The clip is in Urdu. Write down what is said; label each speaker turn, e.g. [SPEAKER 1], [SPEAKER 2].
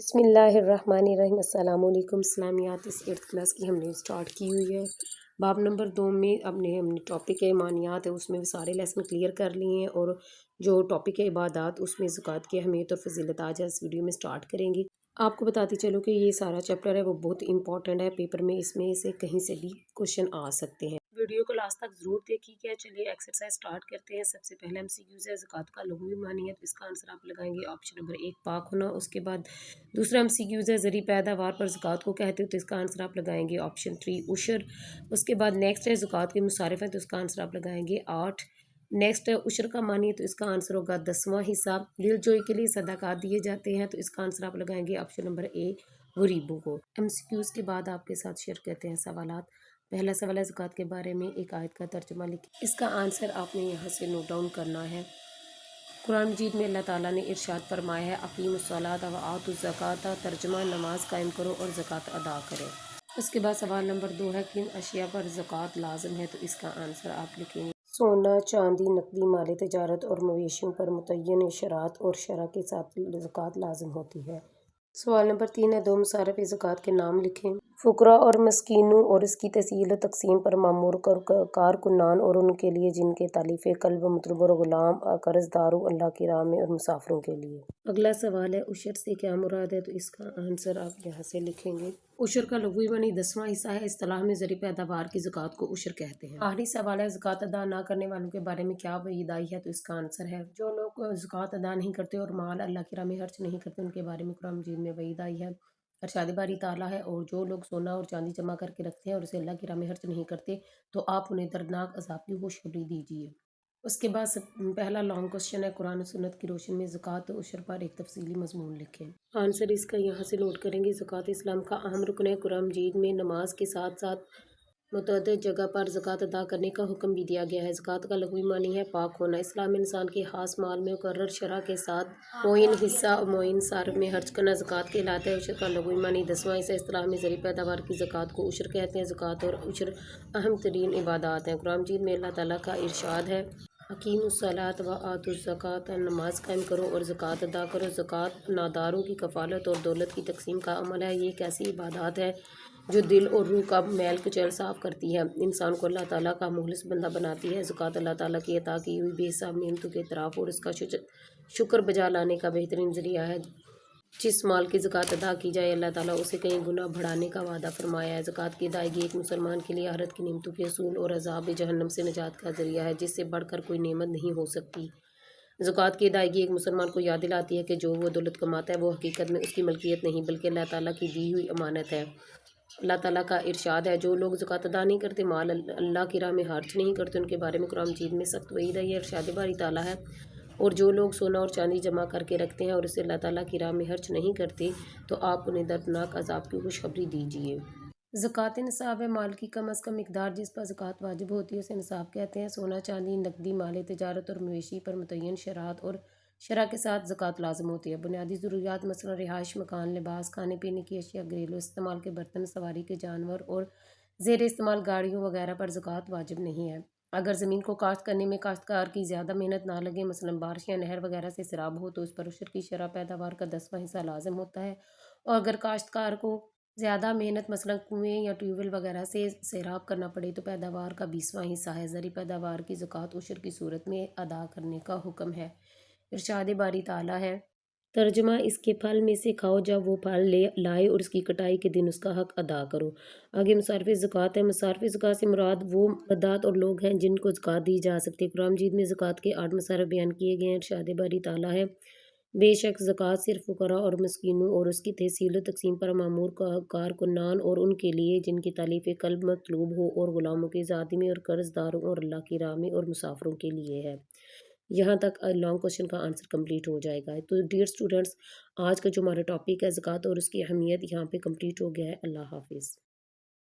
[SPEAKER 1] بسم اللہ الرحمن الرحیم۔ السلام علیکم۔ اسلامیات اس 8th کلاس کی ہم نے اسٹارٹ کی ہوئی ہے۔ باب نمبر 2 میں ہم نے ٹاپک ایمانیات ہے، اس میں سارے لیسن کلیئر کر لیے ہیں، اور جو ٹاپک ہے عبادات اس میں زکوٰۃ کی اہمیت اور فضیلت آج اس ویڈیو میں اسٹارٹ کریں گی۔ آپ کو بتاتی چلو کہ یہ سارا چیپٹر ہے وہ بہت امپورٹنٹ ہے، پیپر میں اس میں سے کہیں سے بھی کوشچن آ سکتے ہیں۔ ویڈیو کو لاسٹ تک ضرور دیکھیے گا۔ چلیے ایکسرسائز اسٹارٹ کرتے ہیں۔ سب سے پہلے ایم سی کیوز ہے، زکوٰۃ کا لغوی معنی ہے، تو اس کا آنسر آپ لگائیں گے آپشن نمبر 1 پاک ہونا۔ اس کے بعد دوسرا ایم سی کیوز ہے، زرعی پیداوار پر زکوٰۃ کو کہتے ہو، تو اس کا آنسر آپ لگائیں گے آپشن 3 عشر۔ اس کے بعد نیکسٹ ہے زکوٰۃ کے مصارف ہیں، تو اس کا آنسر آپ لگائیں گے 8۔ نیکسٹ ہے عشر کا معنی ہے، تو اس کا آنسر ہوگا 10واں حصہ۔ دل جوئی کے لیے صدقات دیے جاتے ہیں، تو اس کا آنسر آپ لگائیں گے آپشن نمبر اے غریبوں کو۔ ایم سی کیوز کے بعد آپ کے ساتھ شیئر کرتے ہیں سوالات۔ پہلا سوال ہے زکوٰۃ کے بارے میں ایک آیت کا ترجمہ لکھیں۔ اس کا آنسر آپ نے یہاں سے نوٹ ڈاؤن کرنا ہے۔ قرآن مجید میں اللہ تعالیٰ نے ارشاد فرمایا ہے اقیموا الصلاۃ وآتوا الزکوٰۃ، ترجمہ نماز قائم کرو اور زکوٰۃ ادا کرو۔ اس کے بعد سوال نمبر 2 ہے کن اشیاء پر زکوٰۃ لازم ہے، تو اس کا آنسر آپ لکھیں گے سونا، چاندی، نقدی مال تجارت اور مویشیوں پر متعین شرائط اور شرح کے ساتھ زکوٰۃ لازم ہوتی ہے۔ سوال نمبر 3 ہے دو مصارف زکوٰۃ کے نام لکھیں۔ فقراء اور مسکینوں اور اس کی تحصیل و تقسیم پر مامور کارکنان اور ان کے لیے جن کے تالیف قلب، مطلوب اور غلام، قرض داروں، اللہ کی راہ میں اور مسافروں کے لیے۔ اگلا سوال ہے عشر سے کیا مراد ہے، تو اس کا آنسر آپ یہاں سے لکھیں گے۔ عشر کا لغوی معنی 10واں حصہ ہے، اصطلاح میں زرعی پیداوار کی زکوٰۃ کو عشر کہتے ہیں۔ آخری سوال ہے زکوٰۃ ادا نہ کرنے والوں کے بارے میں کیا وعید آئی ہے، تو اس کا آنسر ہے جو لوگ زکوٰۃ ادا نہیں کرتے اور مال اللہ کی راہ میں خرچ نہیں کرتے، ان کے بارے میں قرآن مجید میں وعید آئی ہے۔ ارشاد باری تعالیٰ ہے اور جو لوگ سونا اور چاندی جمع کر کے رکھتے ہیں اور اسے اللہ کی راہ میں خرچ نہیں کرتے، تو آپ انہیں دردناک عذاب کی خوشخبری دیجیے۔ اس کے بعد پہلا لانگ کوشچن ہے قرآن و سنت کی روشنی میں زکوٰۃ و عشر پر ایک تفصیلی مضمون لکھیں۔ آنسر اس کا یہاں سے نوٹ کریں گے۔ زکوٰۃ اسلام کا اہم رکن ہے۔ قرآن مجید میں نماز کے ساتھ ساتھ متعدد جگہ پر زکوٰۃ ادا کرنے کا حکم بھی دیا گیا ہے۔ زکوٰۃ کا لغوی معنی ہے پاک ہونا۔ اسلام میں انسان کے خاص مال میں مقرر شرح کے ساتھ معین حصہ اور معین صرف میں خرچ کرنا زکوٰۃ کہلاتا ہے۔ عشر کا لغوی معنی 10واں حصہ، اصطلاح میں زرعی پیداوار کی زکوٰۃ کو عشر کہتے ہیں۔ زکوٰۃ اور عشر اہم ترین عبادات ہیں۔ قرآن مجید میں اللہ تعالیٰ کا ارشاد ہے اقیموا الصلاۃ وآتوا الزکوٰۃ، نماز قائم کرو اور زکوٰۃ ادا کرو۔ زکوٰۃ ناداروں کی کفالت اور دولت کی تقسیم کا عمل ہے۔ یہ ایک ایسی عبادات ہے جو دل اور روح کا میل کچیل صاف کرتی ہے، انسان کو اللہ تعالیٰ کا مخلص بندہ بناتی ہے۔ زکوٰۃ اللہ تعالیٰ کی عطا کی ہوئی بے حساب نعمتوں کے اعتراف اور اس کا شکر بجا لانے کا بہترین ذریعہ ہے۔ جس مال کی زکوٰۃ ادا کی جائے اللہ تعالیٰ اسے کئی گنا بڑھانے کا وعدہ فرمایا ہے۔ زکوٰۃ کی ادائیگی ایک مسلمان کے لیے آخرت کی نعمتوں کے حصول اور عذاب جہنم سے نجات کا ذریعہ ہے، جس سے بڑھ کر کوئی نعمت نہیں ہو سکتی۔ زکوٰۃ کی ادائیگی ایک مسلمان کو یاد دلاتی ہے کہ جو وہ دولت کماتا ہے وہ حقیقت میں اس کی ملکیت نہیں بلکہ اللہ تعالیٰ کی دی ہوئی امانت ہے۔ اللہ تعالیٰ کا ارشاد ہے جو لوگ زکوٰۃ ادا نہیں کرتے، مال اللہ کی راہ میں خرچ نہیں کرتے، ان کے بارے میں قرآن مجید میں سخت وعید ہے۔ یہ ارشاد باری تعالیٰ ہے اور جو لوگ سونا اور چاندی جمع کر کے رکھتے ہیں اور اسے اللہ تعالیٰ کی راہ میں خرچ نہیں کرتے، تو آپ انہیں دردناک عذاب کی خوشخبری دیجیے۔ زکوٰۃ نصاب ہے مال کی کم از کم مقدار جس پر زکوٰۃ واجب ہوتی ہے اسے نصاب کہتے ہیں۔ سونا، چاندی، نقدی مال تجارت اور مویشی پر متعین شرائط اور شرح کے ساتھ زکوٰۃ لازم ہوتی ہے۔ بنیادی ضروریات مثلا رہائش، مکان، لباس، کھانے پینے کی اشیاء، گھریلو استعمال کے برتن، سواری کے جانور اور زیر استعمال گاڑیوں وغیرہ پر زکوٰۃ واجب نہیں ہے۔ اگر زمین کو کاشت کرنے میں کاشتکار کی زیادہ محنت نہ لگے، مثلا بارش یا نہر وغیرہ سے سیراب ہو، تو اس پر عشر کی شرح پیداوار کا 10واں حصہ لازم ہوتا ہے، اور اگر کاشتکار کو زیادہ محنت مثلا کنویں یا ٹیوب ویل وغیرہ سے سیراب کرنا پڑے تو پیداوار کا 20واں حصہ ہے۔ زرعی پیداوار کی زکوٰۃ عشر کی صورت میں ادا کرنے کا حکم ہے۔ ارشاد باری تعالیٰ ہے ترجمہ اس کے پھل میں سے کھاؤ جب وہ پھل لائے اور اس کی کٹائی کے دن اس کا حق ادا کرو۔ آگے مصارف زکوٰۃ ہے۔ مصارف زکوٰۃ سے مراد وہ افراد اور لوگ ہیں جن کو زکوٰۃ دی جا سکتی ہے۔ قرآن مجید میں زکوٰۃ کے 8 مصارف بیان کیے گئے ہیں۔ ارشاد باری تعالیٰ ہے بے شک زکوٰۃ صرف فقراء اور مسکینوں اور اس کی تحصیل و تقسیم پر مامور کارکنان اور ان کے لیے جن کی تالیف قلب مطلوب ہو اور غلاموں کی آزادی میں اور قرض داروں اور اللہ کی راہ میں اور مسافروں کے لیے ہے۔ یہاں تک لانگ کوشچن کا آنسر کمپلیٹ ہو جائے گا۔ تو ڈیئر اسٹوڈنٹس، آج کا جو ہمارا ٹاپک ہے زکوٰۃ اور اس کی اہمیت یہاں پہ کمپلیٹ ہو گیا ہے۔ اللہ حافظ۔